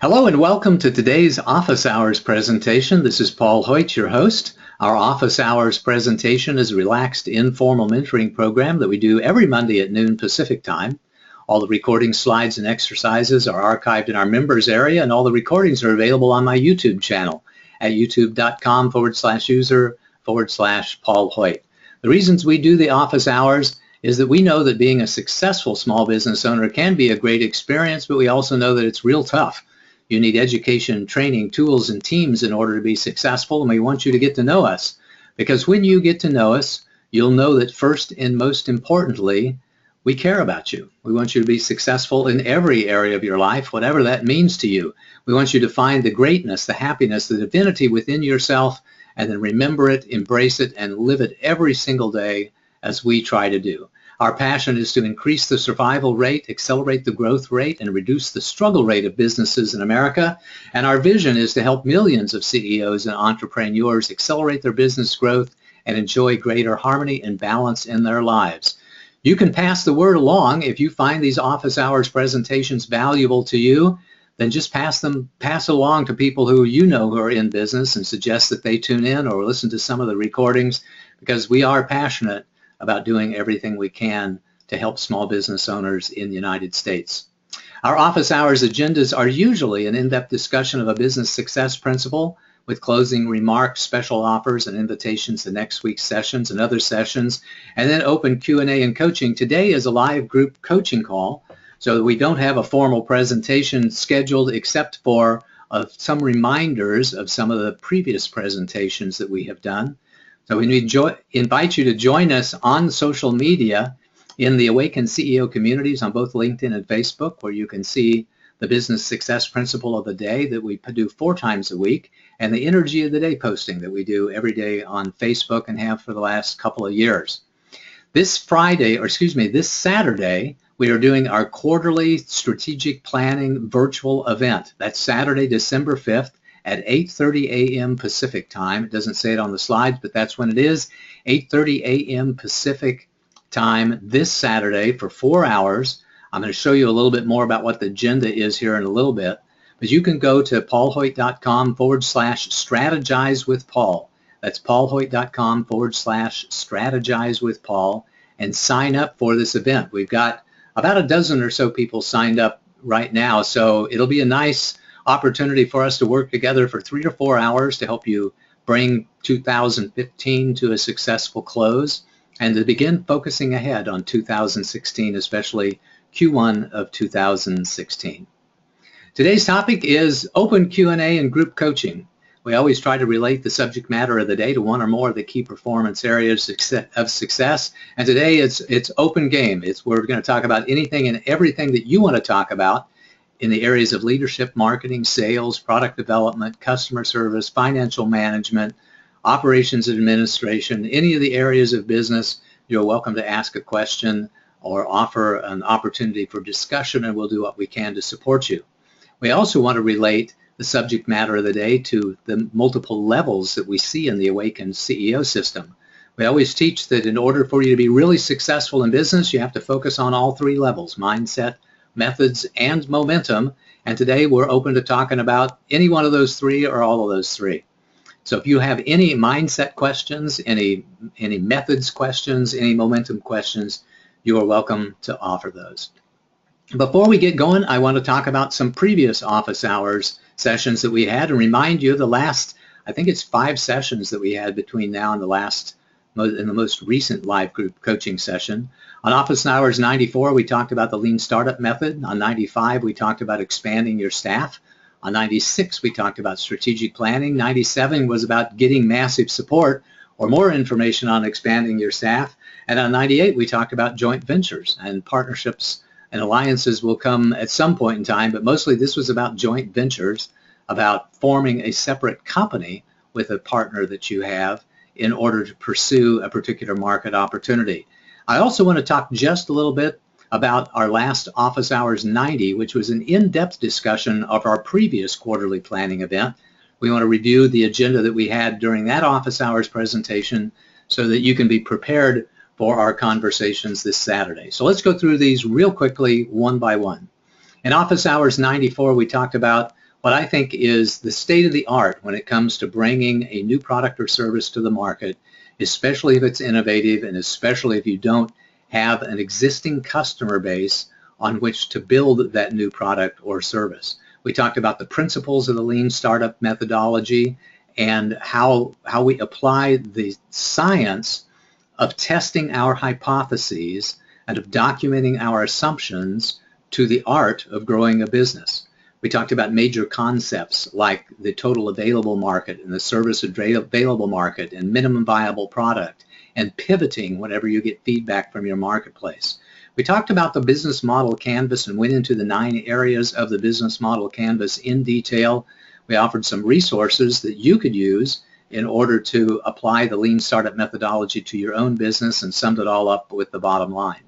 Hello and welcome to today's Office Hours presentation. This is Paul Hoyt, your host. Our Office Hours presentation is a relaxed, informal mentoring program that we do every Monday at noon Pacific time. All the recording slides and exercises are archived in our members area, and all the recordings are available on my YouTube channel at youtube.com/user/Paul Hoyt. The reasons we do the Office Hours is that we know that being a successful small business owner can be a great experience, but we also know that it's real tough. You need education, training, tools, and teams in order to be successful, and we want you to get to know us. Because when you get to know us, you'll know that first and most importantly, we care about you. We want you to be successful in every area of your life, whatever that means to you. We want you to find the greatness, the happiness, the divinity within yourself, and then remember it, embrace it, and live it every single day as we try to do. Our passion is to increase the survival rate, accelerate the growth rate, and reduce the struggle rate of businesses in America. And our vision is to help millions of CEOs and entrepreneurs accelerate their business growth and enjoy greater harmony and balance in their lives. You can pass the word along. If you find these Office Hours presentations valuable to you, then just pass it along to people who you know who are in business and suggest that they tune in or listen to some of the recordings, because we are passionate about doing everything we can to help small business owners in the United States. Our Office Hours agendas are usually an in-depth discussion of a business success principle with closing remarks, special offers, and invitations to next week's sessions and other sessions, and then open Q&A and coaching. Today is a live group coaching call, so we don't have a formal presentation scheduled except for some reminders of some of the previous presentations that we have done. So we invite you to join us on social media in the Awakened CEO communities on both LinkedIn and Facebook, where you can see the business success principle of the day that we do 4 times a week, and the energy of the day posting that we do every day on Facebook and have for the last couple of years. This Saturday, we are doing our quarterly strategic planning virtual event. That's Saturday, December 5th. At 8:30 a.m. Pacific time. It doesn't say it on the slides, but that's when it is. 8:30 a.m. Pacific time this Saturday for 4 hours. I'm going to show you a little bit more about what the agenda is here in a little bit. But you can go to paulhoyt.com/strategize with Paul. That's paulhoyt.com/strategize with Paul and sign up for this event. We've got about a dozen or so people signed up right now, so it'll be a nice opportunity for us to work together for 3 to 4 hours to help you bring 2015 to a successful close and to begin focusing ahead on 2016, especially Q1 of 2016. Today's topic is open Q&A and group coaching. We always try to relate the subject matter of the day to one or more of the key performance areas of success. And today it's open game. We're going to talk about anything and everything that you want to talk about in the areas of leadership, marketing, sales, product development, customer service, financial management, operations and administration, any of the areas of business. You're welcome to ask a question or offer an opportunity for discussion, and we'll do what we can to support you. We also want to relate the subject matter of the day to the multiple levels that we see in the Awakened CEO system. We always teach that in order for you to be really successful in business, you have to focus on all 3 levels: mindset, methods, and momentum. And today we're open to talking about any one of those 3 or all of those 3. So if you have any mindset questions, any methods questions, any momentum questions, you are welcome to offer those. Before we get going, I want to talk about some previous Office Hours sessions that we had and remind you of the last, I think it's 5 sessions that we had between now and in the most recent live group coaching session. On Office Hours 94, we talked about the Lean Startup Method. On 95, we talked about expanding your staff. On 96, we talked about strategic planning. 97 was about getting massive support or more information on expanding your staff. And on 98, we talked about joint ventures, and partnerships and alliances will come at some point in time, but mostly this was about joint ventures, about forming a separate company with a partner that you have in order to pursue a particular market opportunity. I also want to talk just a little bit about our last Office Hours 90, which was an in-depth discussion of our previous quarterly planning event. We want to review the agenda that we had during that Office Hours presentation so that you can be prepared for our conversations this Saturday. So let's go through these real quickly, one by one. In Office Hours 94, we talked about what I think is the state of the art when it comes to bringing a new product or service to the market, especially if it's innovative and especially if you don't have an existing customer base on which to build that new product or service. We talked about the principles of the lean startup methodology and how we apply the science of testing our hypotheses and of documenting our assumptions to the art of growing a business. We talked about major concepts like the total available market and the service available market and minimum viable product and pivoting whenever you get feedback from your marketplace. We talked about the business model canvas and went into the 9 areas of the business model canvas in detail. We offered some resources that you could use in order to apply the lean startup methodology to your own business and summed it all up with the bottom line.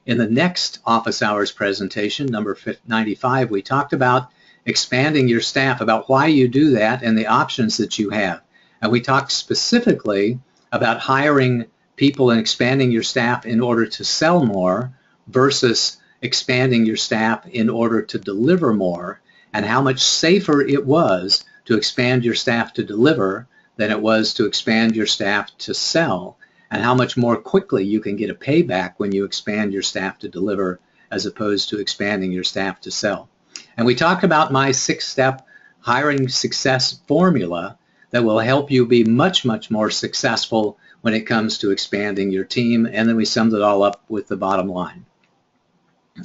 In the next office hours presentation, number 95, we talked about expanding your staff, about why you do that and the options that you have. And we talked specifically about hiring people and expanding your staff in order to sell more versus expanding your staff in order to deliver more, and how much safer it was to expand your staff to deliver than it was to expand your staff to sell, and how much more quickly you can get a payback when you expand your staff to deliver as opposed to expanding your staff to sell. And we talked about my 6-step hiring success formula that will help you be much, much more successful when it comes to expanding your team, and then we summed it all up with the bottom line.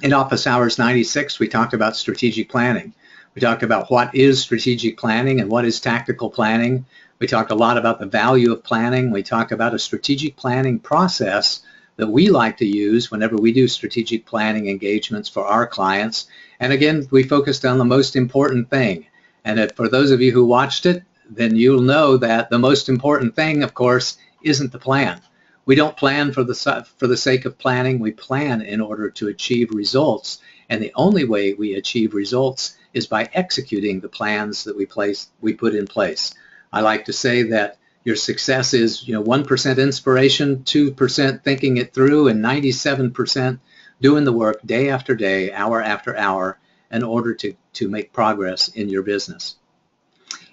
In office hours 96, we talked about strategic planning. We talked about what is strategic planning and what is tactical planning. We talked a lot about the value of planning. We talked about a strategic planning process that we like to use whenever we do strategic planning engagements for our clients. And again, we focused on the most important thing. And for those of you who watched it, then you'll know that the most important thing, of course, isn't the plan. We don't plan for the sake of planning. We plan in order to achieve results. And the only way we achieve results is by executing the plans that we put in place. I like to say that your success is 1% inspiration, 2% thinking it through, and 97% doing the work day after day, hour after hour, in order to make progress in your business.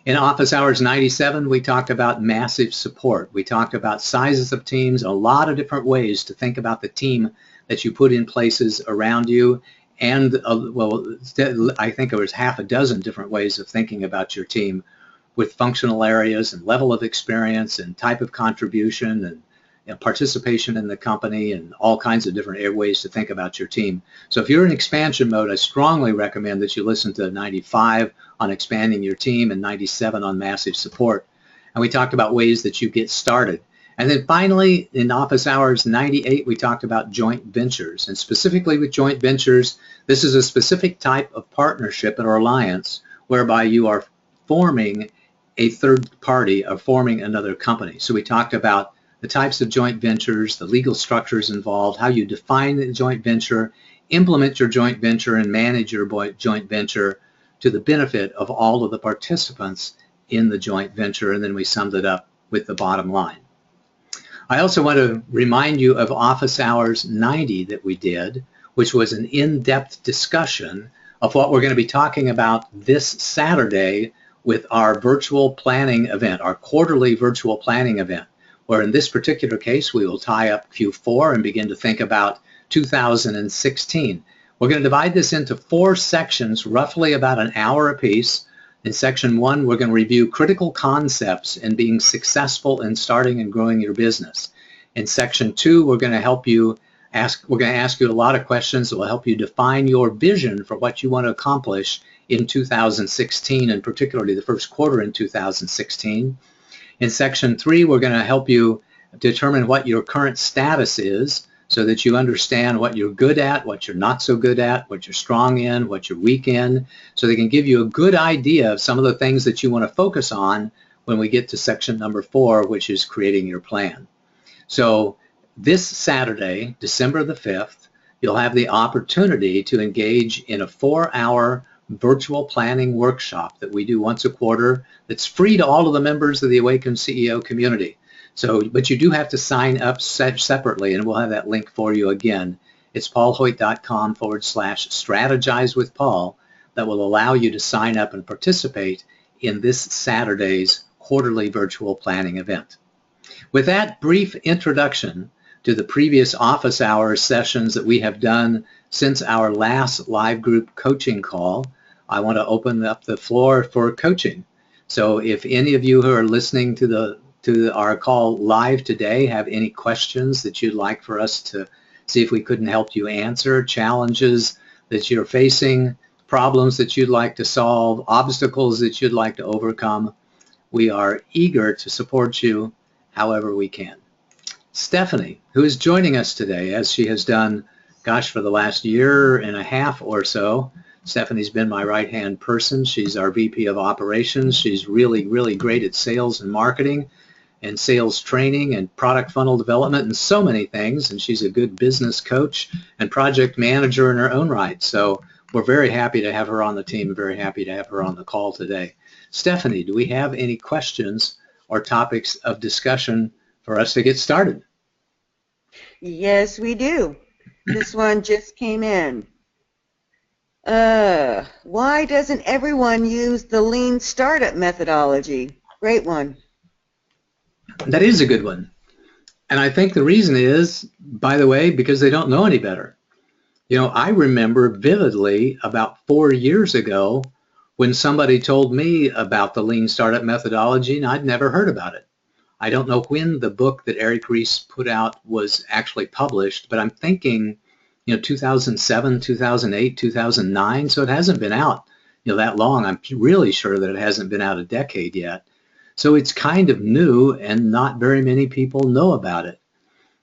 In office hours 97, we talked about massive support. We talked about sizes of teams, a lot of different ways to think about the team that you put in places around you. And, I think there was half a dozen different ways of thinking about your team, with functional areas and level of experience and type of contribution and participation in the company and all kinds of different ways to think about your team. So if you're in expansion mode, I strongly recommend that you listen to 95 on expanding your team and 97 on massive support. And we talked about ways that you get started. And then finally, in office hours 98, we talked about joint ventures. And specifically with joint ventures, this is a specific type of partnership or alliance whereby you are forming a third party or forming another company. So we talked about the types of joint ventures, the legal structures involved, how you define the joint venture, implement your joint venture, and manage your joint venture to the benefit of all of the participants in the joint venture, and then we summed it up with the bottom line. I also want to remind you of office hours 90 that we did, which was an in-depth discussion of what we're going to be talking about this Saturday with our virtual planning event, our quarterly virtual planning event, where in this particular case, we will tie up Q4 and begin to think about 2016. We're going to divide this into 4 sections, roughly about an hour apiece. In section 1, we're going to review critical concepts in being successful in starting and growing your business. In section 2, we're going to ask you a lot of questions that will help you define your vision for what you want to accomplish in 2016, and particularly the first quarter in 2016. In section 3, we're going to help you determine what your current status is so that you understand what you're good at, what you're not so good at, what you're strong in, what you're weak in, so they can give you a good idea of some of the things that you want to focus on when we get to section number 4, which is creating your plan. So this Saturday, December the 5th, you'll have the opportunity to engage in a 4-hour virtual planning workshop that we do once a quarter that's free to all of the members of the Awaken CEO community. So, but you do have to sign up separately, and we'll have that link for you again. It's paulhoyt.com/strategize with Paul. that will allow you to sign up and participate in this Saturday's quarterly virtual planning event. With that brief introduction to the previous office hours sessions that we have done since our last live group coaching call, I want to open up the floor for coaching. So if any of you who are listening to our call live today have any questions that you'd like for us to see if we couldn't help you answer, challenges that you're facing, problems that you'd like to solve, obstacles that you'd like to overcome, we are eager to support you however we can. Stephanie, who is joining us today, as she has done, gosh, for the last year and a half or so. Stephanie's been my right-hand person. She's our VP of Operations. She's really, really great at sales and marketing and sales training and product funnel development and so many things. And she's a good business coach and project manager in her own right. So we're very happy to have her on the team, very happy to have her on the call today. Stephanie, do we have any questions or topics of discussion for us to get started? Yes, we do. This one just came in. Why doesn't everyone use the lean startup methodology? Great one. That is a good one. And I think the reason is, by the way, because they don't know any better. You know, I remember vividly about 4 years ago when somebody told me about the lean startup methodology and I'd never heard about it. I don't know when the book that Eric Ries put out was actually published, but I'm thinking, 2007, 2008, 2009, so it hasn't been out, that long. I'm really sure that it hasn't been out a decade yet. So it's kind of new and not very many people know about it.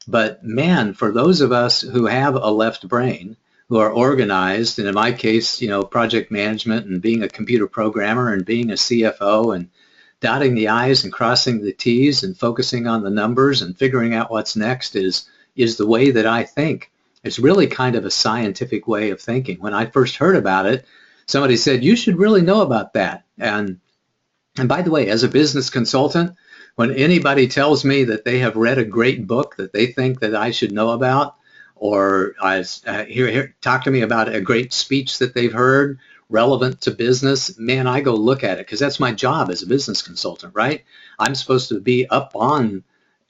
But man, for those of us who have a left brain, who are organized, and in my case, project management and being a computer programmer and being a CFO and dotting the I's and crossing the T's and focusing on the numbers and figuring out what's next is the way that I think. It's really kind of a scientific way of thinking. When I first heard about it, somebody said, you should really know about that. And by the way, as a business consultant, when anybody tells me that they have read a great book that they think that I should know about, or talk to me about a great speech that they've heard relevant to business, man, I go look at it because that's my job as a business consultant, right? I'm supposed to be up on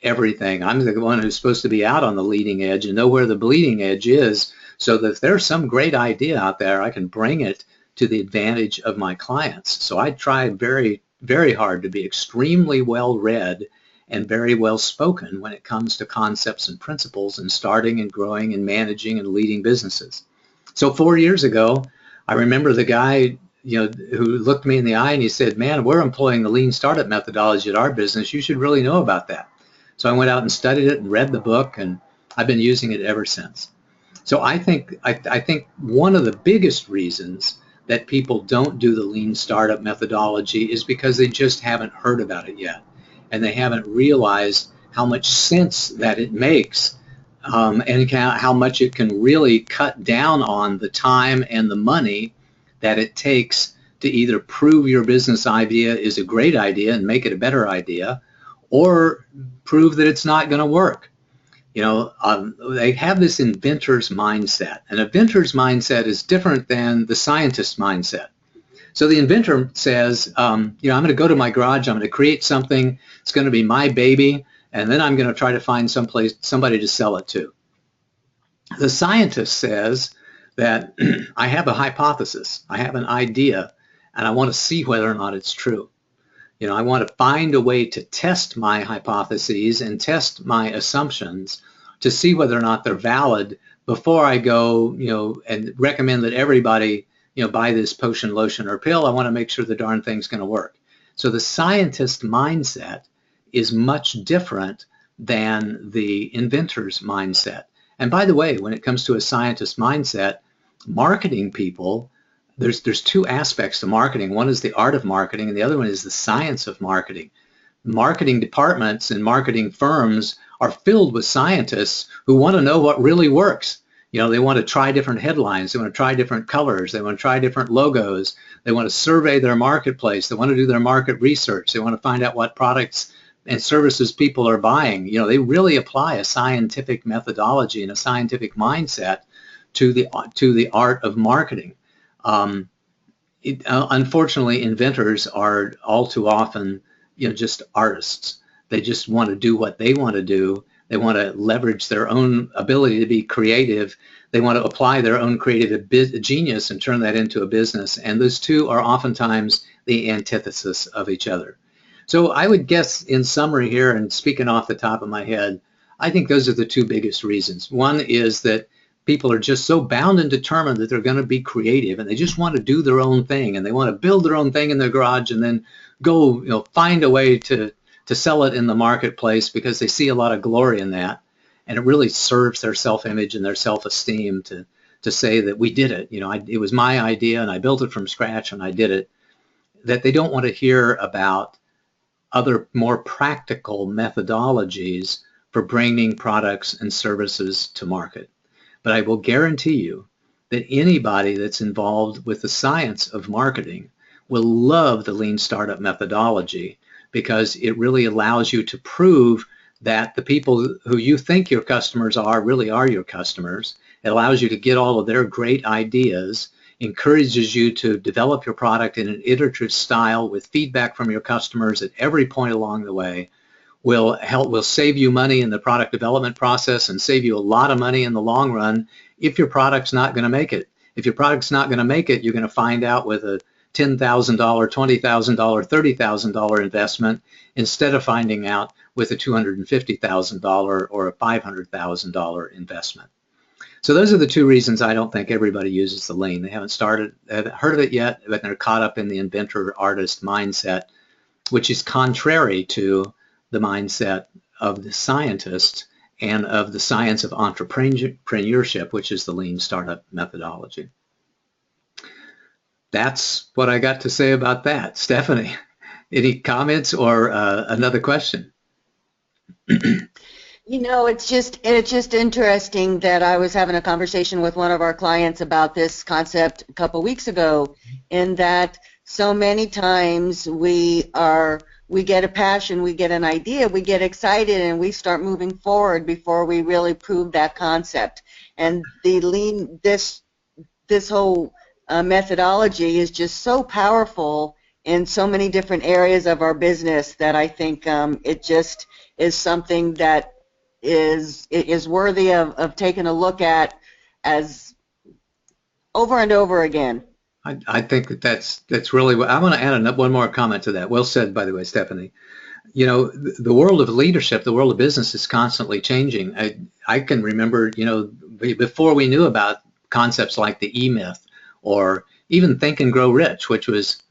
everything. I'm the one who's supposed to be out on the leading edge and know where the bleeding edge is so that if there's some great idea out there, I can bring it to the advantage of my clients. So I try very, very hard to be extremely well read and very well spoken when it comes to concepts and principles and starting and growing and managing and leading businesses. So 4 years ago, I remember the guy who looked me in the eye and he said, man, we're employing the lean startup methodology at our business. You should really know about that. So I went out and studied it and read the book, and I've been using it ever since. So I think one of the biggest reasons that people don't do the lean startup methodology is because they just haven't heard about it yet. And they haven't realized how much sense that it makes and how much it can really cut down on the time and the money that it takes to either prove your business idea is a great idea and make it a better idea, or prove that it's not going to work. They have this inventor's mindset. An inventor's mindset is different than the scientist's mindset. So the inventor says, I'm going to go to my garage, I'm going to create something, it's going to be my baby, and then I'm going to try to find somebody to sell it to. The scientist says that I have a hypothesis, I have an idea, and I want to see whether or not it's true. I want to find a way to test my hypotheses and test my assumptions to see whether or not they're valid before I go, and recommend that everybody buy this potion, lotion, or pill. I want to make sure the darn thing's going to work. So the scientist mindset is much different than the inventor's mindset. And by the way, when it comes to a scientist mindset, marketing people, there's two aspects to marketing. One is the art of marketing, and the other one is the science of marketing. Marketing departments and marketing firms are filled with scientists who want to know what really works. They want to try different headlines. They want to try different colors. They want to try different logos. They want to survey their marketplace. They want to do their market research. They want to find out what products and services people are buying. They really apply a scientific methodology and a scientific mindset to the art of marketing. Unfortunately, inventors are all too often, just artists. They just want to do what they want to do. They want to leverage their own ability to be creative. They want to apply their own creative genius and turn that into a business. And those two are oftentimes the antithesis of each other. So I would guess, in summary here, and speaking off the top of my head, I think those are the two biggest reasons. One is that people are just so bound and determined that they're going to be creative, and they just want to do their own thing, and they want to build their own thing in their garage and then go, find a way to sell it in the marketplace, because they see a lot of glory in that, and it really serves their self-image and their self-esteem to say that we did it. It was my idea, and I built it from scratch, and I did it. That they don't want to hear about other more practical methodologies for bringing products and services to market. But I will guarantee you that anybody that's involved with the science of marketing will love the lean startup methodology, because it really allows you to prove that the people who you think your customers are really are your customers. It allows you to get all of their great ideas, encourages you to develop your product in an iterative style with feedback from your customers at every point along the way, will save you money in the product development process and save you a lot of money in the long run if your product's not going to make it. If your product's not going to make it, you're going to find out with a $10,000, $20,000, $30,000 investment, instead of finding out with a $250,000 or a $500,000 investment. So those are the two reasons I don't think everybody uses the lean. They haven't heard of it yet, but they're caught up in the inventor-artist mindset, which is contrary to the mindset of the scientist and of the science of entrepreneurship, which is the lean startup methodology. That's what I got to say about that. Stephanie, any comments or another question? It's just interesting that I was having a conversation with one of our clients about this concept a couple weeks ago, in that so many times we get a passion, we get an idea, we get excited, and we start moving forward before we really prove that concept. And the lean, this whole methodology is just so powerful in so many different areas of our business that I think it just is something that is worthy of taking a look at as over and over again. I think that's really what I want to add. One more comment to that. Well said, by the way, Stephanie. The world of leadership, the world of business is constantly changing. I can remember, before we knew about concepts like the E-Myth, or even Think and Grow Rich, which was,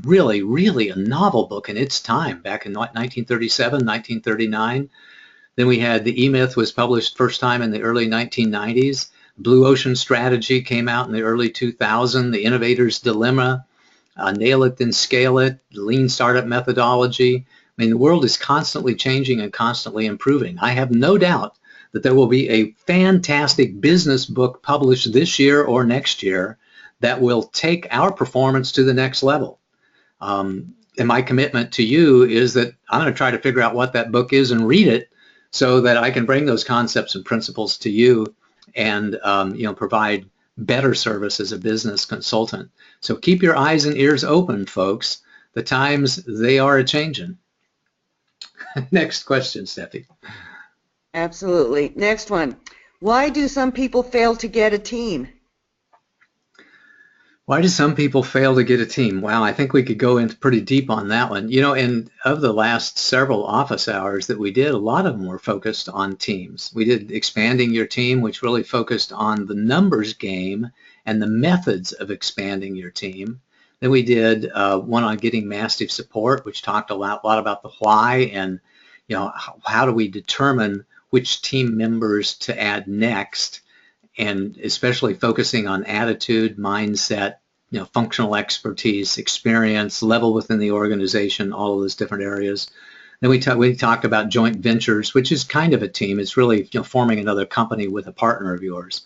really, really a novel book in its time, back in 1937, 1939. Then we had the E-Myth was published first time in the early 1990s. Blue Ocean Strategy came out in the early 2000s. The Innovator's Dilemma, Nail It Then Scale It, the Lean Startup Methodology. I mean, the world is constantly changing and constantly improving. I have no doubt that there will be a fantastic business book published this year or next year that will take our performance to the next level. And my commitment to you is that I'm going to try to figure out what that book is and read it, so that I can bring those concepts and principles to you and provide better service as a business consultant. So keep your eyes and ears open, folks. The times, they are a-changing. Next question, Steffi. Absolutely. Next one. Why do some people fail to get a team? Why do some people fail to get a team? Wow, I think we could go into pretty deep on that one. And of the last several office hours that we did, a lot of them were focused on teams. We did Expanding Your Team, which really focused on the numbers game and the methods of expanding your team. Then we did one on Getting Massive Support, which talked a lot about the why and, how do we determine which team members to add next, and especially focusing on attitude, mindset, functional expertise, experience, level within the organization, all of those different areas. Then we talked about joint ventures, which is kind of a team. It's really forming another company with a partner of yours.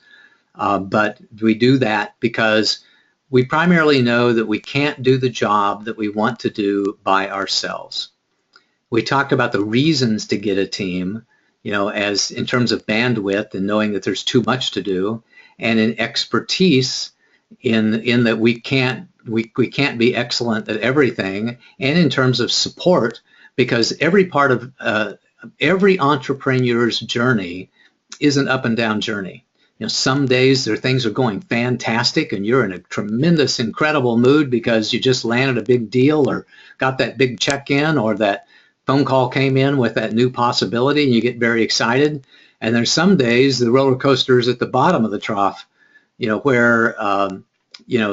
But we do that because we primarily know that we can't do the job that we want to do by ourselves. We talked about the reasons to get a team, as in terms of bandwidth and knowing that there's too much to do, and in expertise in that we can't we can't be excellent at everything, and in terms of support, because every part of every entrepreneur's journey is an up and down journey. Some days things are going fantastic and you're in a tremendous, incredible mood because you just landed a big deal or got that big check in, or that phone call came in with that new possibility and you get very excited. And there's some days the roller coaster is at the bottom of the trough, where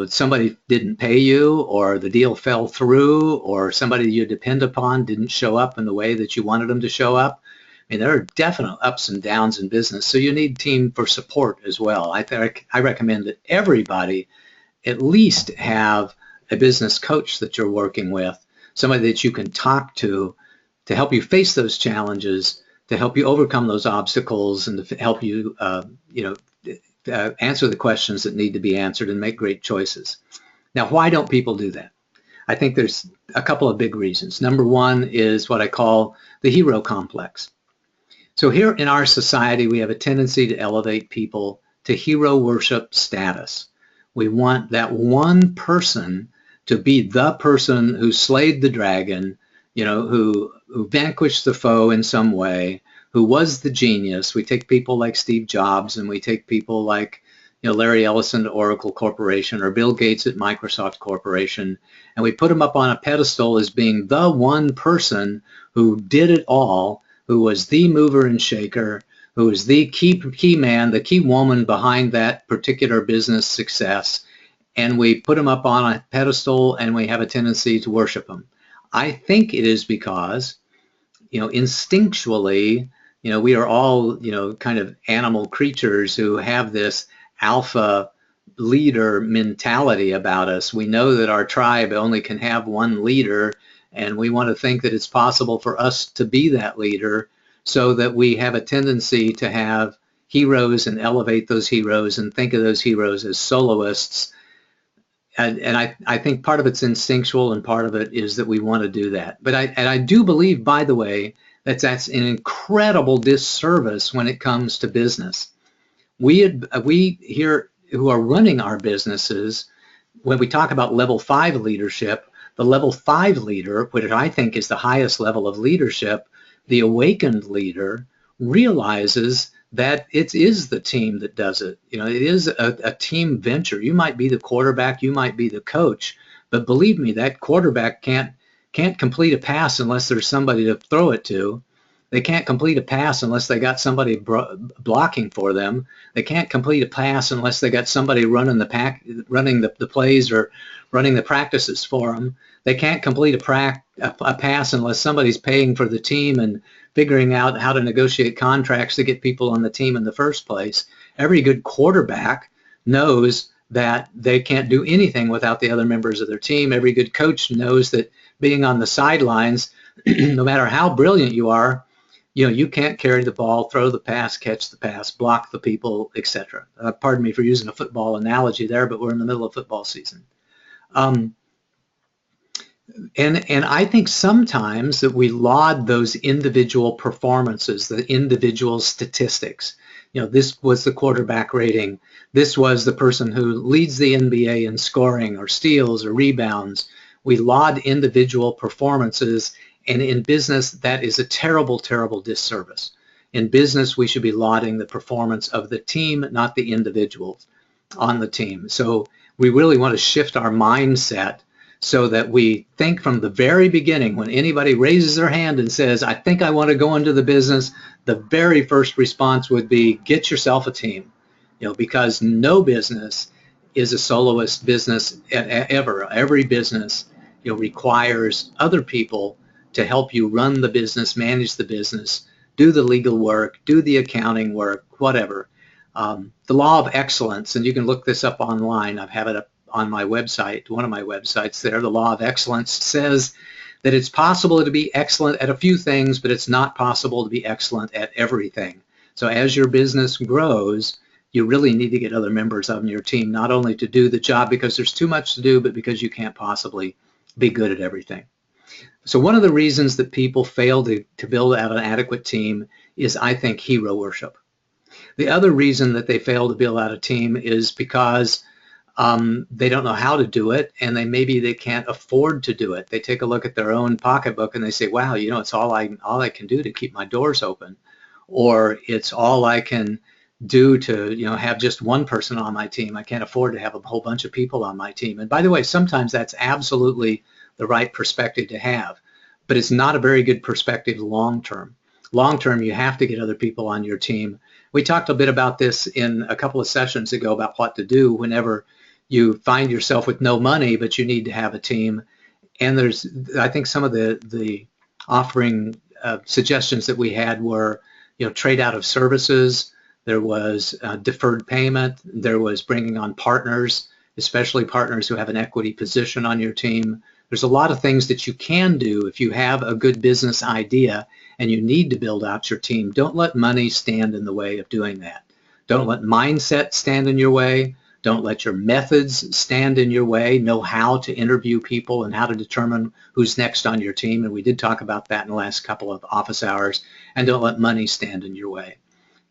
somebody didn't pay you, or the deal fell through, or somebody you depend upon didn't show up in the way that you wanted them to show up. I mean, there are definite ups and downs in business, so you need team for support as well. I recommend that everybody at least have a business coach that you're working with, somebody that you can talk to help you face those challenges, to help you overcome those obstacles, and to help you, answer the questions that need to be answered and make great choices. Now, why don't people do that? I think there's a couple of big reasons. Number one is what I call the hero complex. So here in our society, we have a tendency to elevate people to hero worship status. We want that one person to be the person who slayed the dragon, who vanquished the foe in some way, who was the genius. We take people like Steve Jobs, and we take people like Larry Ellison at Oracle Corporation, or Bill Gates at Microsoft Corporation, and we put them up on a pedestal as being the one person who did it all, who was the mover and shaker, who was the key man, the key woman behind that particular business success. And we put them up on a pedestal and we have a tendency to worship them. I think it is because, instinctually, we are all, kind of animal creatures who have this alpha leader mentality about us. We know that our tribe only can have one leader, and we want to think that it's possible for us to be that leader, so that we have a tendency to have heroes and elevate those heroes and think of those heroes as soloists. And I think part of it's instinctual and part of it is that we want to do that. But I do believe, by the way, that's an incredible disservice when it comes to business. We here who are running our businesses, when we talk about level 5 leadership, the level 5 leader, which I think is the highest level of leadership, the awakened leader, realizes that it is the team that does it. It is a team venture. You might be the quarterback, you might be the coach, but believe me, that quarterback can't complete a pass unless there's somebody to throw it to. They can't complete a pass unless they got somebody blocking for them. They can't complete a pass unless they got somebody running the plays or running the practices for them. They can't complete a pass unless somebody's paying for the team and figuring out how to negotiate contracts to get people on the team in the first place. Every good quarterback knows that they can't do anything without the other members of their team. Every good coach knows that being on the sidelines, no matter how brilliant you are, you can't carry the ball, throw the pass, catch the pass, block the people, etc. Pardon me for using a football analogy there, but we're in the middle of football season. And I think sometimes that we laud those individual performances, the individual statistics. This was the quarterback rating. This was the person who leads the NBA in scoring or steals or rebounds. We laud individual performances, and in business, that is a terrible, terrible disservice. In business, we should be lauding the performance of the team, not the individuals on the team. So we really want to shift our mindset so that we think from the very beginning, when anybody raises their hand and says, I think I want to go into the business, the very first response would be, get yourself a team. Because no business is a soloist business ever. Every business requires other people to help you run the business, manage the business, do the legal work, do the accounting work, whatever. The law of excellence, and you can look this up online. I have it up on my website, one of my websites there. The law of excellence says that it's possible to be excellent at a few things, but it's not possible to be excellent at everything. So as your business grows, you really need to get other members of your team, not only to do the job because there's too much to do, but because you can't possibly be good at everything. So one of the reasons that people fail to build out an adequate team is, I think, hero worship. The other reason that they fail to build out a team is because they don't know how to do it, and maybe they can't afford to do it. They take a look at their own pocketbook and they say, wow, it's all I can do to keep my doors open, or it's all I can do to have just one person on my team. I can't afford to have a whole bunch of people on my team. And by the way, sometimes that's absolutely the right perspective to have, but it's not a very good perspective long term. Long term, you have to get other people on your team. We talked a bit about this in a couple of sessions ago about what to do whenever you find yourself with no money, but you need to have a team. And I think some of the offering suggestions that we had were, trade out of services. There was deferred payment. There was bringing on partners, especially partners who have an equity position on your team. There's a lot of things that you can do if you have a good business idea and you need to build out your team. Don't let money stand in the way of doing that. Don't let mindset stand in your way. Don't let your methods stand in your way. Know how to interview people and how to determine who's next on your team. And we did talk about that in the last couple of office hours. And don't let money stand in your way.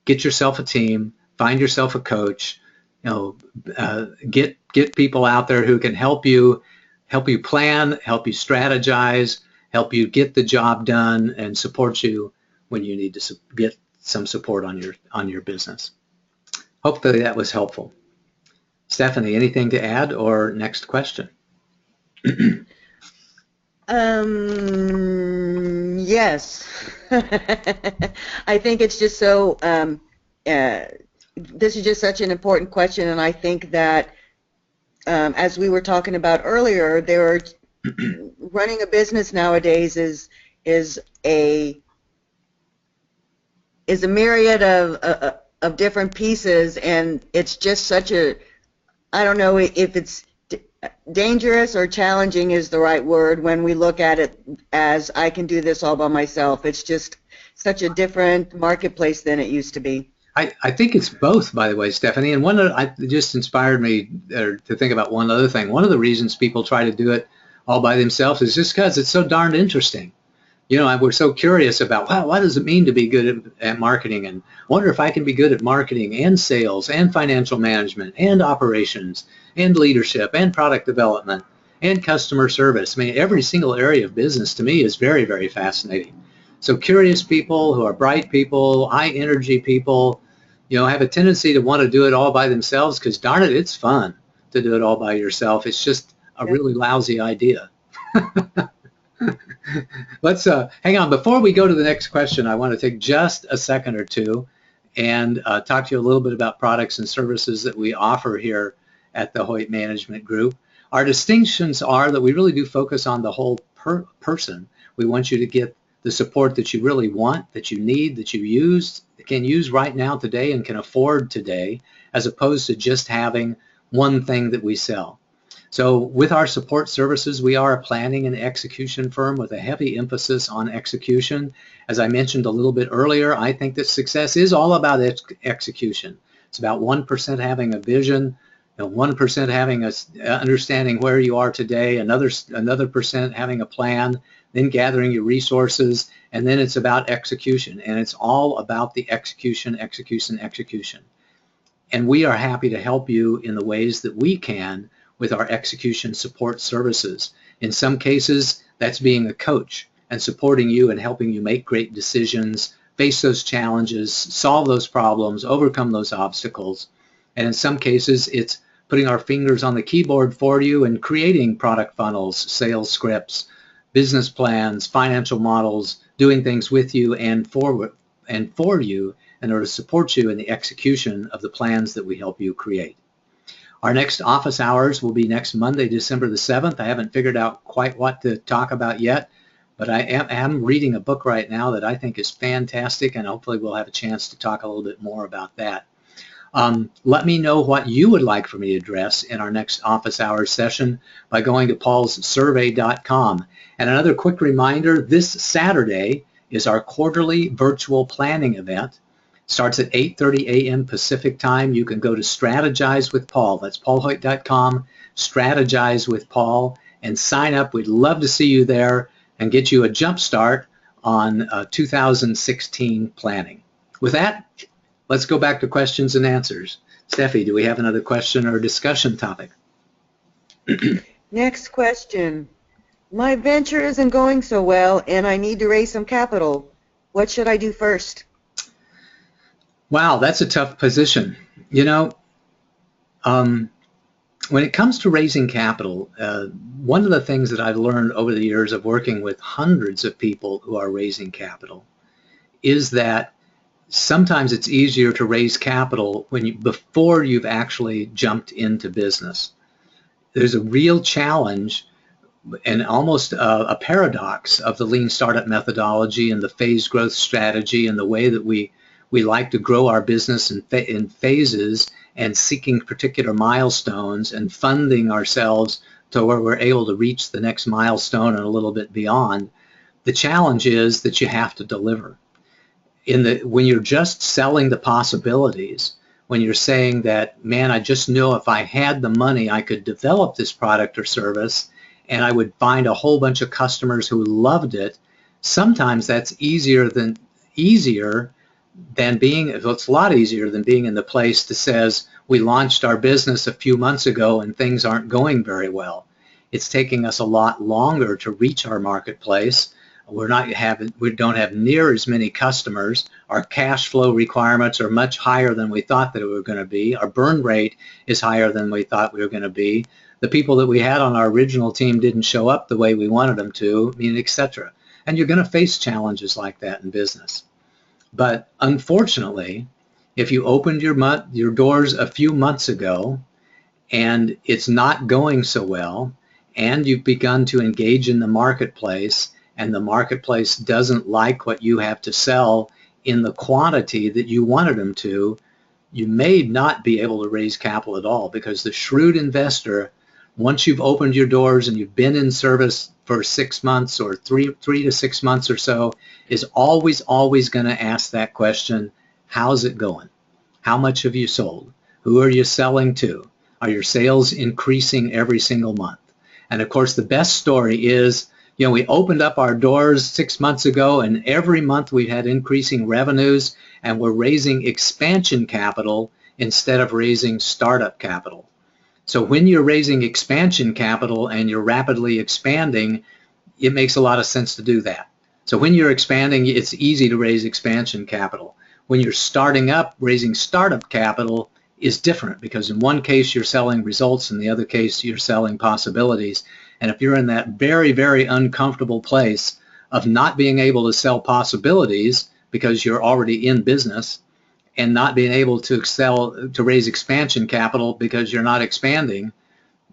Get yourself a team. Find yourself a coach. Get people out there who can help you plan, help you strategize, help you get the job done, and support you when you need to get some support on your business. Hopefully that was helpful. Stephanie, anything to add, or next question? Yes. I think it's just so, this is just such an important question, and I think that as we were talking about earlier, running a business nowadays is a myriad of different pieces, and it's just such a, I don't know if it's dangerous or challenging is the right word when we look at it as I can do this all by myself. It's just such a different marketplace than it used to be. I think it's both, by the way, Stephanie. And it just inspired me to think about one other thing. One of the reasons people try to do it all by themselves is just because it's so darn interesting. We're so curious about, wow, what does it mean to be good at marketing? And wonder if I can be good at marketing and sales and financial management and operations and leadership and product development and customer service. I mean, every single area of business to me is very, very fascinating. So curious people who are bright people, high energy people, have a tendency to want to do it all by themselves because, darn it, it's fun to do it all by yourself. It's just a really lousy idea. Let's hang on. Before we go to the next question, I want to take just a second or two and talk to you a little bit about products and services that we offer here at the Hoyt Management Group. Our distinctions are that we really do focus on the whole person. We want you to get the support that you really want, that you need, that you can use right now today and can afford today, as opposed to just having one thing that we sell. So with our support services, we are a planning and execution firm with a heavy emphasis on execution. As I mentioned a little bit earlier, I think that success is all about execution. It's about 1% having a vision, 1% having understanding where you are today, another percent having a plan, then gathering your resources, and then it's about execution. And it's all about the execution. And we are happy to help you in the ways that we can with our execution support services. In some cases, that's being a coach and supporting you and helping you make great decisions, face those challenges, solve those problems, overcome those obstacles. And in some cases, it's putting our fingers on the keyboard for you and creating product funnels, sales scripts, business plans, financial models, doing things with you and for you in order to support you in the execution of the plans that we help you create. Our next office hours will be next Monday, December the 7th. I haven't figured out quite what to talk about yet, but I am reading a book right now that I think is fantastic, and hopefully we'll have a chance to talk a little bit more about that. Let me know what you would like for me to address in our next office hours session by going to paulssurvey.com. And another quick reminder, this Saturday is our quarterly virtual planning event. Starts at 8:30 a.m. Pacific time. You can go to Strategize with Paul. That's paulhoyt.com, Strategize with Paul, and sign up. We'd love to see you there and get you a jump start on 2016 planning. With that, let's go back to questions and answers. Steffi, do we have another question or discussion topic? Next question. My venture isn't going so well, and I need to raise some capital. What should I do first? Wow, that's a tough position. You know, when it comes to raising capital, one of the things that I've learned over the years of working with hundreds of people who are raising capital is that sometimes it's easier to raise capital before you've actually jumped into business. There's a real challenge and almost a paradox of the lean startup methodology and the phased growth strategy and the way that we like to grow our business in phases and seeking particular milestones and funding ourselves to where we're able to reach the next milestone and a little bit beyond. The challenge is that you have to deliver. When you're just selling the possibilities, when you're saying that, man, I just knew if I had the money, I could develop this product or service, and I would find a whole bunch of customers who loved it. Sometimes that's easier than being, it's a lot easier than being in the place that says we launched our business a few months ago and things aren't going very well. It's taking us a lot longer to reach our marketplace. We don't have near as many customers. Our cash flow requirements are much higher than we thought that it were going to be. Our burn rate is higher than we thought we were going to be. The people that we had on our original team didn't show up the way we wanted them to, etc. And you're going to face challenges like that in business. But unfortunately, if you opened your doors a few months ago and it's not going so well, and you've begun to engage in the marketplace, and the marketplace doesn't like what you have to sell in the quantity that you wanted them to, you may not be able to raise capital at all, because the shrewd investor, once you've opened your doors and you've been in service for 6 months or three to 6 months or so, is always going to ask that question: how's it going? How much have you sold? Who are you selling to? Are your sales increasing every single month? And of course, the best story is, we opened up our doors 6 months ago, and every month we've had increasing revenues, and we're raising expansion capital instead of raising startup capital. So when you're raising expansion capital and you're rapidly expanding, it makes a lot of sense to do that. So when you're expanding, it's easy to raise expansion capital. When you're starting up, raising startup capital is different, because in one case you're selling results, in the other case you're selling possibilities. And if you're in that very, very uncomfortable place of not being able to sell possibilities because you're already in business, and not being able to raise expansion capital because you're not expanding,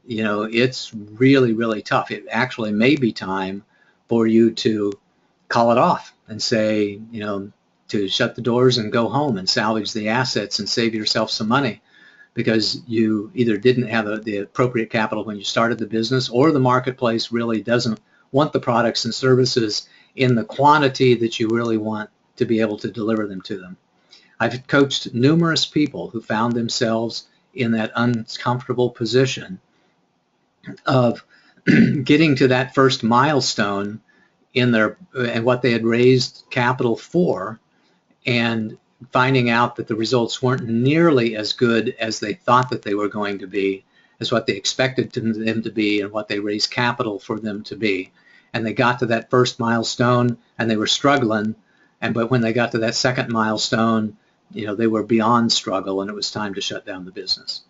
it's really, really tough. It actually may be time for you to call it off and say, to shut the doors and go home and salvage the assets and save yourself some money, because you either didn't have the appropriate capital when you started the business, or the marketplace really doesn't want the products and services in the quantity that you really want to be able to deliver them to them. I've coached numerous people who found themselves in that uncomfortable position of getting to that first milestone and what they had raised capital for, and finding out that the results weren't nearly as good as they thought that they were going to be, as what they expected them to be and what they raised capital for them to be. And they got to that first milestone and they were struggling, but when they got to that second milestone, they were beyond struggle, and it was time to shut down the business.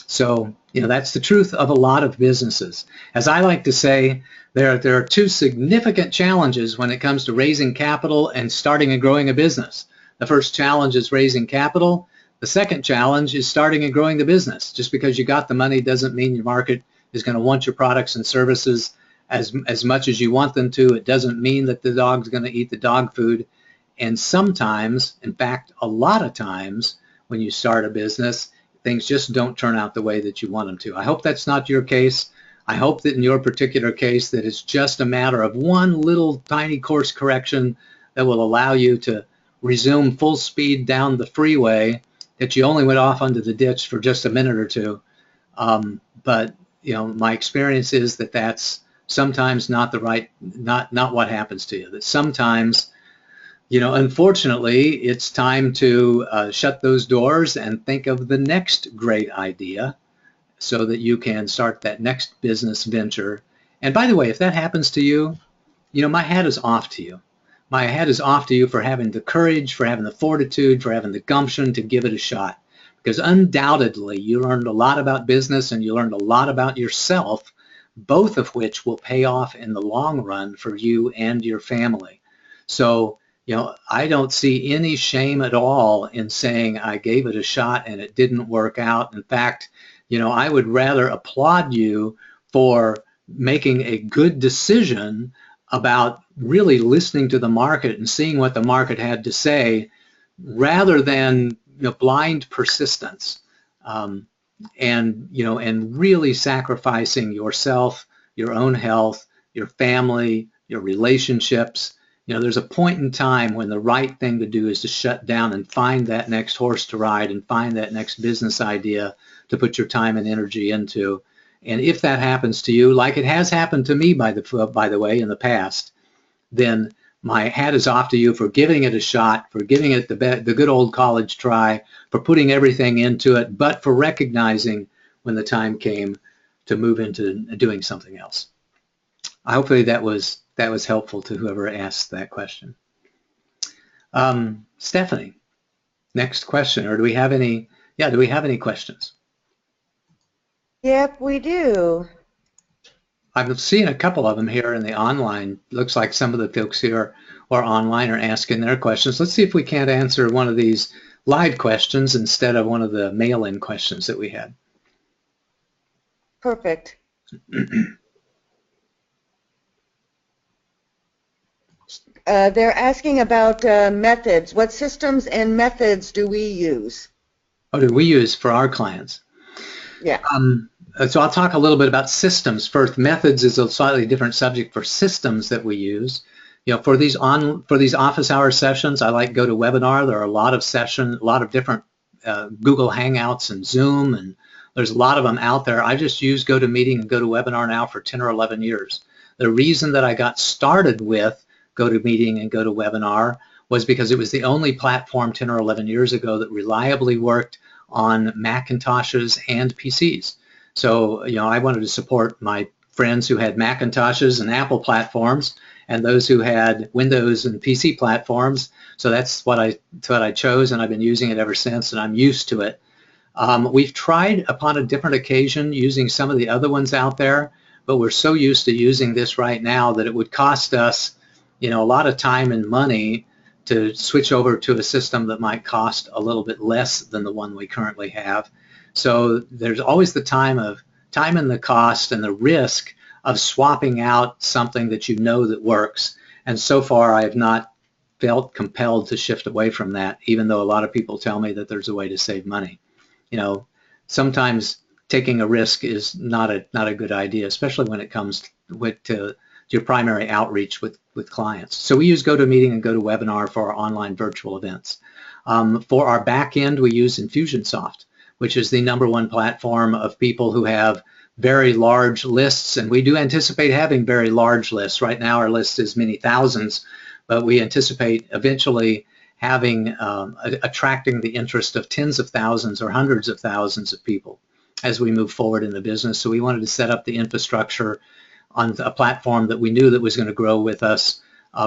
So, that's the truth of a lot of businesses. As I like to say, there are two significant challenges when it comes to raising capital and starting and growing a business. The first challenge is raising capital. The second challenge is starting and growing the business. Just because you got the money doesn't mean your market is going to want your products and services as much as you want them to. It doesn't mean that the dog's going to eat the dog food. And sometimes, in fact, a lot of times, when you start a business, things just don't turn out the way that you want them to. I hope that's not your case. I hope that in your particular case that it's just a matter of one little tiny course correction that will allow you to resume full speed down the freeway, that you only went off under the ditch for just a minute or two. But my experience is that that's sometimes not what happens to you. That sometimes unfortunately, it's time to shut those doors and think of the next great idea so that you can start that next business venture. And by the way, if that happens to you, my hat is off to you. My hat is off to you for having the courage, for having the fortitude, for having the gumption to give it a shot. Because undoubtedly, you learned a lot about business and you learned a lot about yourself, both of which will pay off in the long run for you and your family. So, I don't see any shame at all in saying I gave it a shot and it didn't work out. In fact, I would rather applaud you for making a good decision about really listening to the market and seeing what the market had to say rather than blind persistence, and really sacrificing yourself, your own health, your family, your relationships. There's a point in time when the right thing to do is to shut down and find that next horse to ride and find that next business idea to put your time and energy into. And if that happens to you, like it has happened to me, by the way, in the past, then my hat is off to you for giving it a shot, for giving it the good old college try, for putting everything into it, but for recognizing when the time came to move into doing something else. Hopefully that was helpful to whoever asked that question. Stephanie, next question, or do we have any? Yeah, do we have any questions? Yep, we do. I've seen a couple of them here in the online. Looks like some of the folks here are online are asking their questions. Let's see if we can't answer one of these live questions instead of one of the mail-in questions that we had. Perfect. They're asking about methods. What systems and methods do we use? Oh, do we use for our clients? Yeah. So I'll talk a little bit about systems first. Methods is a slightly different subject for systems that we use. For these office hour sessions, I like GoToWebinar. There are a lot of different Google Hangouts and Zoom, and there's a lot of them out there. I just use GoToMeeting and GoToWebinar now for 10 or 11 years. The reason that I got started with GoToMeeting and GoToWebinar was because it was the only platform 10 or 11 years ago that reliably worked on Macintoshes and PCs. So, I wanted to support my friends who had Macintoshes and Apple platforms and those who had Windows and PC platforms. So that's what I chose, and I've been using it ever since, and I'm used to it. We've tried upon a different occasion using some of the other ones out there, but we're so used to using this right now that it would cost us, a lot of time and money to switch over to a system that might cost a little bit less than the one we currently have. So there's always the time and the cost and the risk of swapping out something that that works. And so far I have not felt compelled to shift away from that, even though a lot of people tell me that there's a way to save money. Sometimes taking a risk is not a good idea, especially when it comes to your primary outreach with clients. So we use GoToMeeting and GoToWebinar for our online virtual events. For our back end, we use Infusionsoft, which is the #1 platform of people who have very large lists, and we do anticipate having very large lists. Right now our list is many thousands, but we anticipate eventually having attracting the interest of tens of thousands or hundreds of thousands of people as we move forward in the business. So we wanted to set up the infrastructure on a platform that we knew that was going to grow with us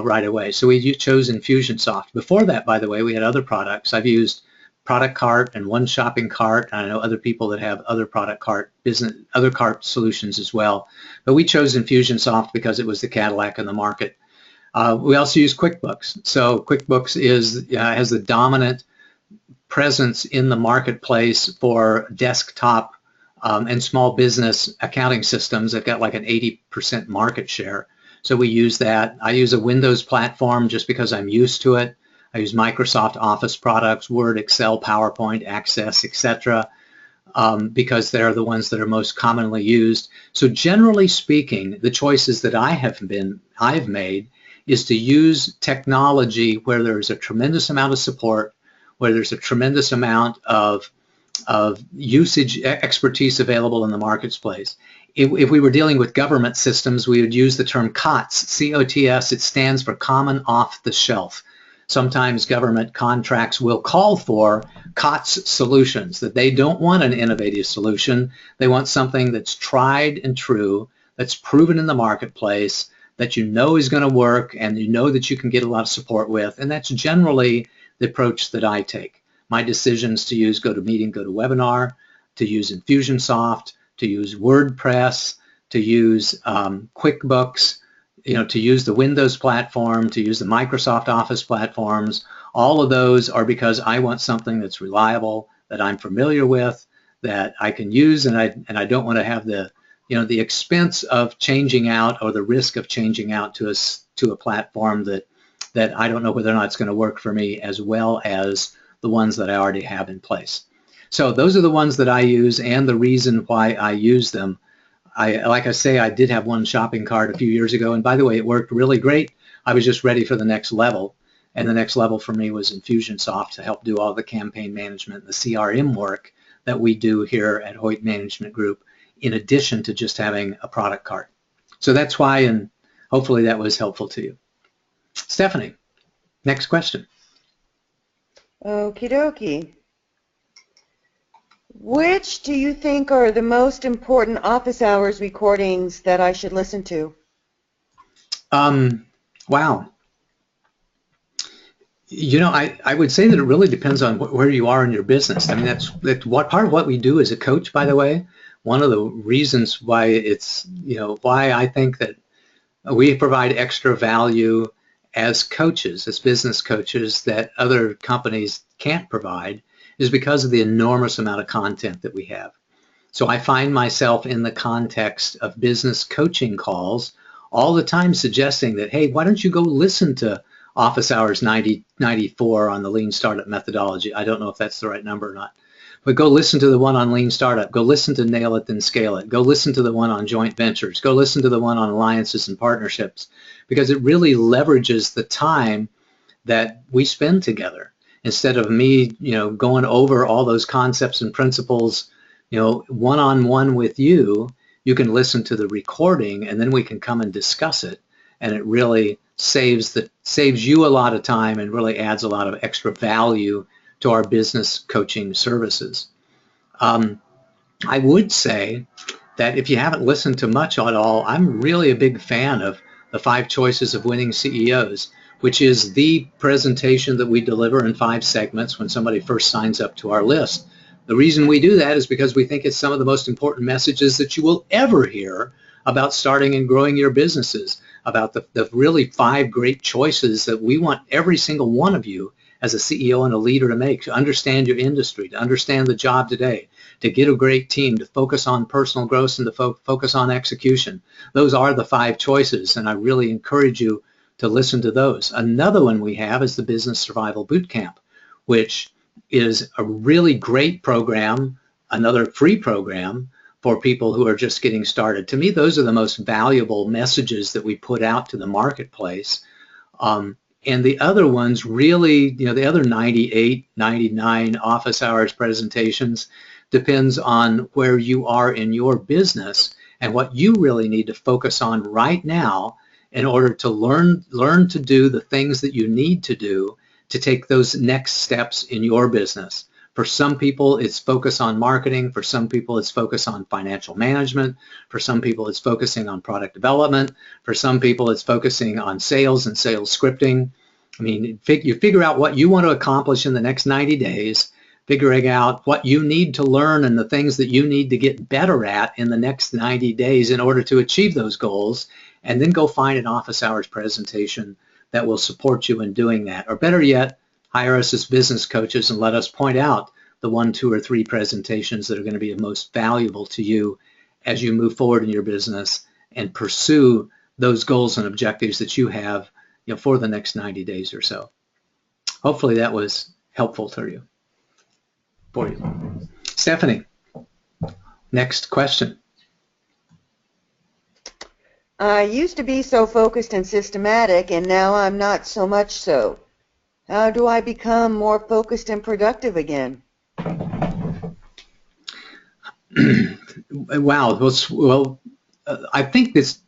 right away. So we chose Infusionsoft. Before that, by the way, we had other products. I've used Product Cart and One Shopping Cart. I know other people that have other other cart solutions as well. But we chose Infusionsoft because it was the Cadillac in the market. We also use QuickBooks. So QuickBooks has the dominant presence in the marketplace for desktop and small business accounting systems. They've got like an 80% market share. So we use that. I use a Windows platform just because I'm used to it. I use Microsoft Office products, Word, Excel, PowerPoint, Access, etc., because they're the ones that are most commonly used. So generally speaking, the choices that I've made is to use technology where there's a tremendous amount of support, where there's a tremendous amount of usage expertise available in the marketplace. If we were dealing with government systems, we would use the term COTS, C-O-T-S. It stands for Common Off the Shelf. Sometimes government contracts will call for COTS solutions, that they don't want an innovative solution. They want something that's tried and true, that's proven in the marketplace, that you know is going to work, and you know that you can get a lot of support with. And that's generally the approach that I take. My decisions to use GoToMeeting, GoToWebinar, to use Infusionsoft, to use WordPress, to use QuickBooks, to use the Windows platform, to use the Microsoft Office platforms. All of those are because I want something that's reliable, that I'm familiar with, that I can use, and I don't want to have the the expense of changing out, or the risk of changing out to a platform that I don't know whether or not it's going to work for me as well as the ones that I already have in place. So those are the ones that I use, and the reason why I use them. Like I say, I did have one shopping cart a few years ago, and by the way, it worked really great. I was just ready for the next level, and the next level for me was Infusionsoft to help do all the campaign management, the CRM work that we do here at Hoyt Management Group, in addition to just having a product cart. So that's why, and hopefully that was helpful to you. Stephanie, next question. Okie dokie. Which do you think are the most important office hours recordings that I should listen to? Wow. I would say that it really depends on where you are in your business. I mean, that's what part of what we do as a coach, by the way. One of the reasons why it's, why I think that we provide extra value as coaches, as business coaches, that other companies can't provide, is because of the enormous amount of content that we have. So I find myself in the context of business coaching calls all the time suggesting that, hey, why don't you go listen to Office Hours 94 on the Lean Startup methodology. I don't know if that's the right number or not. But go listen to the one on Lean Startup. Go listen to Nail It, Then Scale It. Go listen to the one on joint ventures. Go listen to the one on alliances and partnerships, because it really leverages the time that we spend together. Instead of me, going over all those concepts and principles, one-on-one with you, you can listen to the recording, and then we can come and discuss it. And it really saves you a lot of time and really adds a lot of extra value to our business coaching services. I would say that if you haven't listened to much at all, I'm really a big fan of the 5 Choices of Winning CEOs, which is the presentation that we deliver in 5 segments when somebody first signs up to our list. The reason we do that is because we think it's some of the most important messages that you will ever hear about starting and growing your businesses, about the really 5 great choices that we want every single one of you as a CEO and a leader to make, to understand your industry, to understand the job today, to get a great team, to focus on personal growth, and to focus on execution. Those are the 5 choices, and I really encourage you to listen to those. Another one we have is the Business Survival Bootcamp, which is a really great program, another free program for people who are just getting started. To me, those are the most valuable messages that we put out to the marketplace. And the other ones really, the other 98, 99 office hours presentations depends on where you are in your business and what you really need to focus on right now in order to learn to do the things that you need to do to take those next steps in your business. For some people, it's focus on marketing. For some people, it's focus on financial management. For some people, it's focusing on product development. For some people, it's focusing on sales and sales scripting. I mean, you figure out what you want to accomplish in the next 90 days, figuring out what you need to learn and the things that you need to get better at in the next 90 days in order to achieve those goals, and then go find an office hours presentation that will support you in doing that. Or better yet, hire us as business coaches and let us point out the 1, 2, or 3 presentations that are going to be the most valuable to you as you move forward in your business and pursue those goals and objectives that you have, for the next 90 days or so. Hopefully that was helpful for you. Stephanie, next question. I used to be so focused and systematic, and now I'm not so much so. How do I become more focused and productive again? Wow. Well, I think this,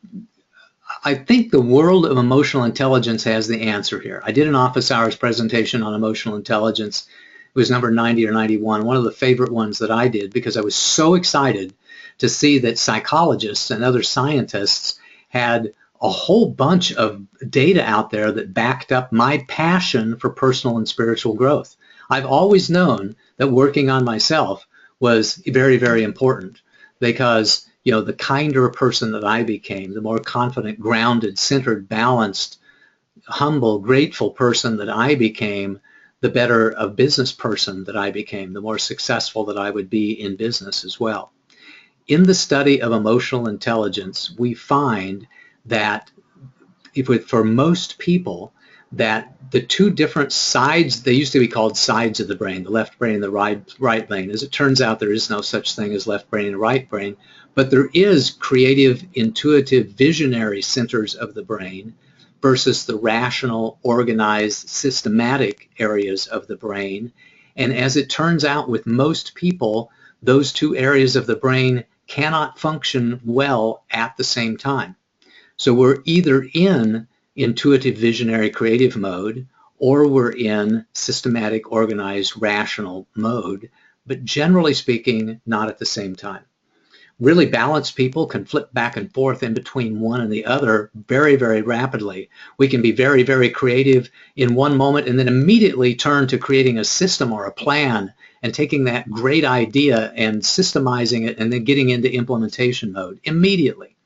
I think the world of emotional intelligence has the answer here. I did an office hours presentation on emotional intelligence. It was number 90 or 91, one of the favorite ones that I did, because I was so excited to see that psychologists and other scientists had a whole bunch of data out there that backed up my passion for personal and spiritual growth. I've always known that working on myself was very, very important, because the kinder person that I became, the more confident, grounded, centered, balanced, humble, grateful person that I became, the better a business person that I became, the more successful that I would be in business as well. In the study of emotional intelligence, we find that for most people, that the two different sides, they used to be called sides of the brain, the left brain and the right brain. As it turns out, there is no such thing as left brain and right brain, but there is creative, intuitive, visionary centers of the brain versus the rational, organized, systematic areas of the brain. And as it turns out, with most people, those two areas of the brain cannot function well at the same time. So we're either in intuitive, visionary, creative mode, or we're in systematic, organized, rational mode, but generally speaking, not at the same time. Really balanced people can flip back and forth in between one and the other very, very rapidly. We can be very, very creative in one moment and then immediately turn to creating a system or a plan and taking that great idea and systemizing it and then getting into implementation mode immediately.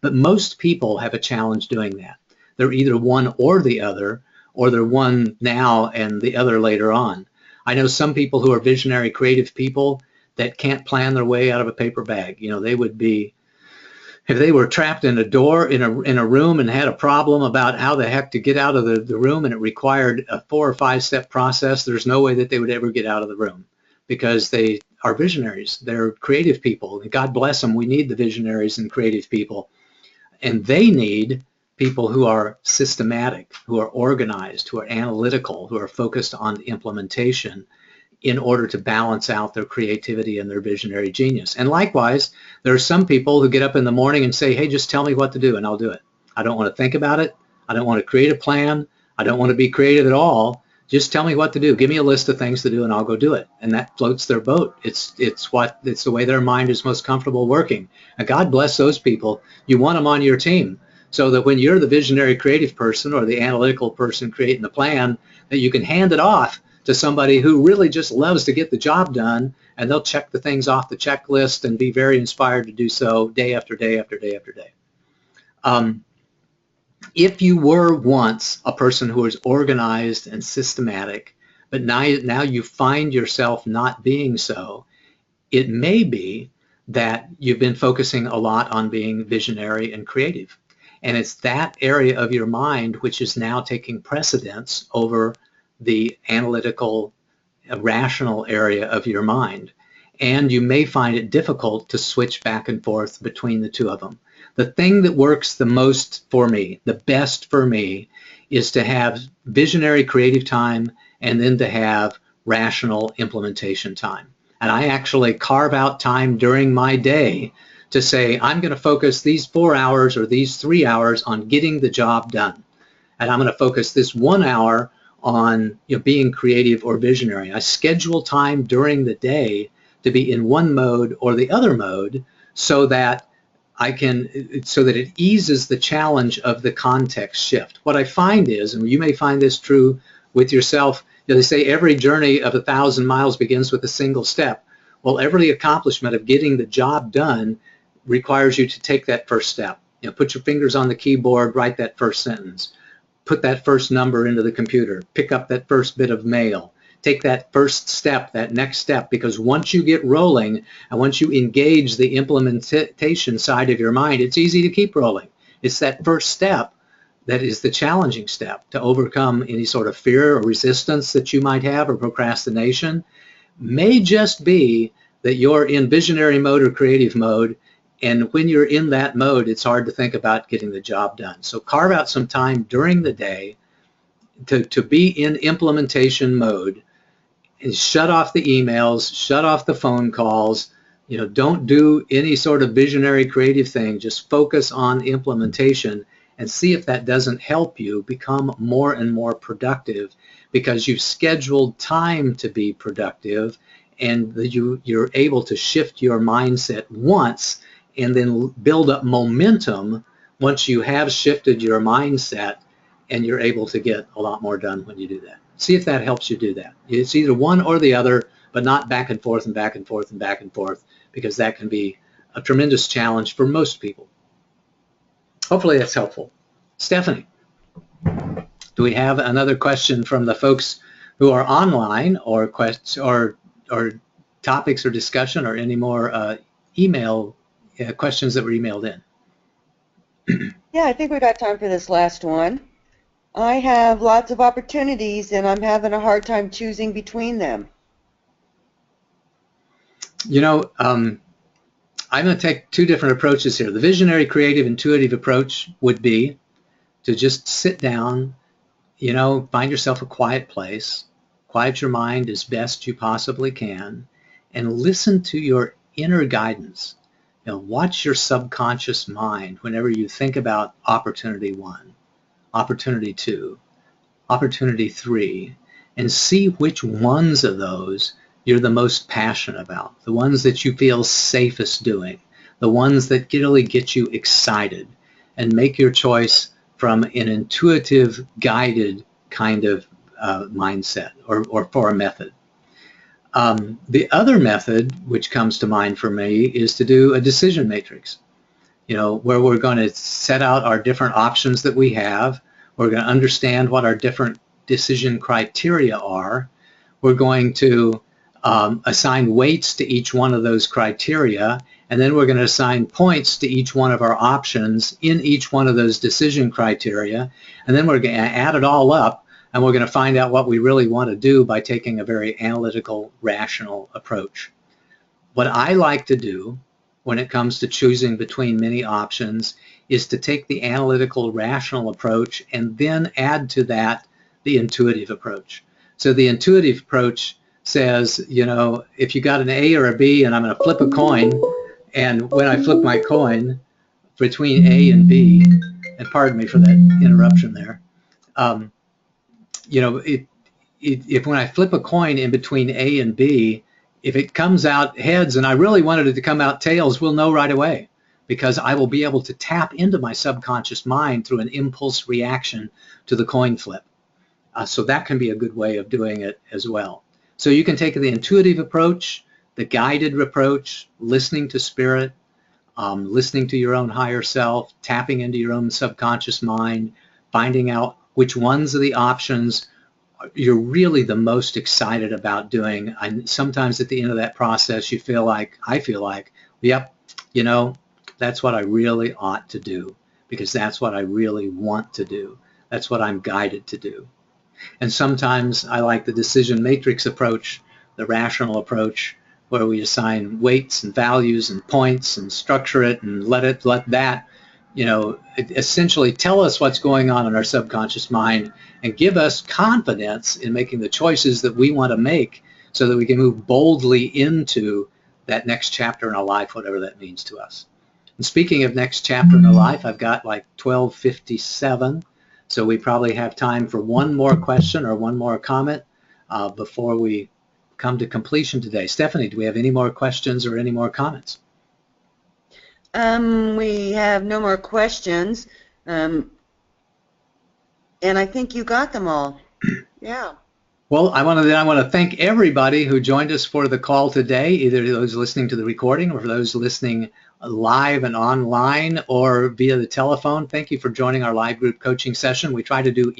But most people have a challenge doing that. They're either one or the other, or they're one now and the other later on. I know some people who are visionary, creative people that can't plan their way out of a paper bag. They would be, if they were trapped in a door in a room and had a problem about how the heck to get out of the room, and it required a 4 or 5 step process, there's no way that they would ever get out of the room, because they are visionaries. They're creative people. And God bless them. We need the visionaries and creative people. And they need people who are systematic, who are organized, who are analytical, who are focused on implementation in order to balance out their creativity and their visionary genius. And likewise, there are some people who get up in the morning and say, hey, just tell me what to do and I'll do it. I don't want to think about it. I don't want to create a plan. I don't want to be creative at all. Just tell me what to do. Give me a list of things to do and I'll go do it. And that floats their boat. It's the way their mind is most comfortable working. And God bless those people. You want them on your team, so that when you're the visionary creative person or the analytical person creating the plan, that you can hand it off to somebody who really just loves to get the job done, and they'll check the things off the checklist and be very inspired to do so day after day after day after day. If you were once a person who was organized and systematic, but now you find yourself not being so, it may be that you've been focusing a lot on being visionary and creative. And it's that area of your mind which is now taking precedence over the analytical, rational area of your mind. And you may find it difficult to switch back and forth between the two of them. The thing that works the most for me, the best for me, is to have visionary creative time and then to have rational implementation time. And I actually carve out time during my day to say, I'm going to focus these 4 hours or these 3 hours on getting the job done. And I'm going to focus this 1 hour on being creative or visionary. I schedule time during the day to be in one mode or the other mode, so that it eases the challenge of the context shift. What I find is, and you may find this true with yourself, they say every journey of 1,000 miles begins with a single step. Well, every accomplishment of getting the job done requires you to take that first step. Put your fingers on the keyboard, write that first sentence, put that first number into the computer, pick up that first bit of mail, take that first step, that next step, because once you get rolling and once you engage the implementation side of your mind, it's easy to keep rolling. It's that first step that is the challenging step to overcome any sort of fear or resistance that you might have, or procrastination. May just be that you're in visionary mode or creative mode, and when you're in that mode, it's hard to think about getting the job done. So carve out some time during the day to be in implementation mode, and shut off the emails, shut off the phone calls. Don't do any sort of visionary creative thing. Just focus on implementation, and see if that doesn't help you become more and more productive, because you've scheduled time to be productive, and you're able to shift your mindset once and then build up momentum once you have shifted your mindset, and you're able to get a lot more done when you do that. See if that helps you do that. It's either one or the other, but not back and forth and back and forth and back and forth, because that can be a tremendous challenge for most people. Hopefully that's helpful. Stephanie, do we have another question from the folks who are online, or topics or discussion, or any more email questions that were emailed in? Yeah, I think we got time for this last one. I have lots of opportunities, and I'm having a hard time choosing between them. You know, I'm going to take two different approaches here. The visionary, creative, intuitive approach would be to just sit down, you know, find yourself a quiet place, quiet your mind as best you possibly can, and listen to your inner guidance. You know, watch your subconscious mind whenever you think about opportunity 1, opportunity 2, opportunity 3, and see which ones of those you're the most passionate about, the ones that you feel safest doing, the ones that really get you excited, and make your choice from an intuitive, guided kind of mindset, or for a method. The other method which comes to mind for me is to do a decision matrix, you know, where we're going to set out our different options that we have. We're going to understand what our different decision criteria are. We're going to assign weights to each one of those criteria, and then we're going to assign points to each one of our options in each one of those decision criteria, and then we're going to add it all up, and we're going to find out what we really want to do by taking a very analytical, rational approach. What I like to do when it comes to choosing between many options is to take the analytical, rational approach and then add to that the intuitive approach. So the intuitive approach says, you know, if you got an A or a B, and I'm going to flip a coin, and when I flip my coin between A and B, and pardon me for that interruption there, you know, if when I flip a coin in between A and B, if it comes out heads and I really wanted it to come out tails, we'll know right away, because I will be able to tap into my subconscious mind through an impulse reaction to the coin flip. So that can be a good way of doing it as well. So you can take the intuitive approach, the guided approach, listening to spirit, listening to your own higher self, tapping into your own subconscious mind, finding out which ones of the options you're really the most excited about doing. And sometimes at the end of that process, you feel like, I feel like, yep, you know, that's what I really ought to do, because that's what I really want to do. That's what I'm guided to do. And sometimes I like the decision matrix approach, the rational approach, where we assign weights and values and points and structure it and let that, you know, essentially tell us what's going on in our subconscious mind and give us confidence in making the choices that we want to make, so that we can move boldly into that next chapter in our life, whatever that means to us. And speaking of next chapter in our life, I've got like 12:57. So we probably have time for one more question or one more comment before we come to completion today. Stephanie, do we have any more questions or any more comments? We have no more questions, and I think you got them all. Yeah. Well, I want to thank everybody who joined us for the call today, either those listening to the recording or for those listening live and online or via the telephone. Thank you for joining our live group coaching session. We try to do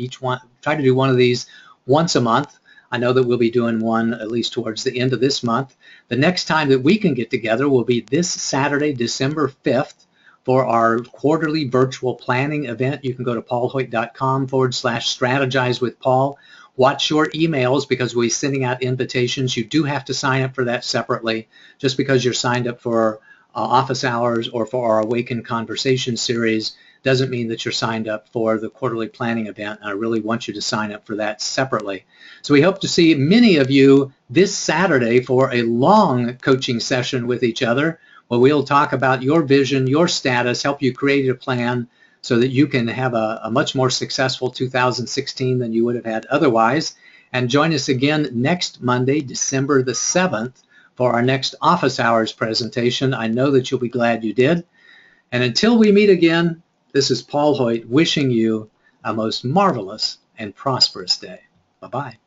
one of these once a month. I know that we'll be doing one at least towards the end of this month. The next time that we can get together will be this Saturday, December 5th, for our quarterly virtual planning event. You can go to paulhoyt.com/strategize with Paul. Watch your emails, because we're sending out invitations. You do have to sign up for that separately. Just because you're signed up for office hours or for our Awaken Conversation series doesn't mean that you're signed up for the quarterly planning event. I really want you to sign up for that separately. So we hope to see many of you this Saturday for a long coaching session with each other, where we'll talk about your vision, your status, help you create a plan so that you can have a much more successful 2016 than you would have had otherwise. And join us again next Monday, December the 7th, for our next office hours presentation. I know that you'll be glad you did. And until we meet again, this is Paul Hoyt wishing you a most marvelous and prosperous day. Bye-bye.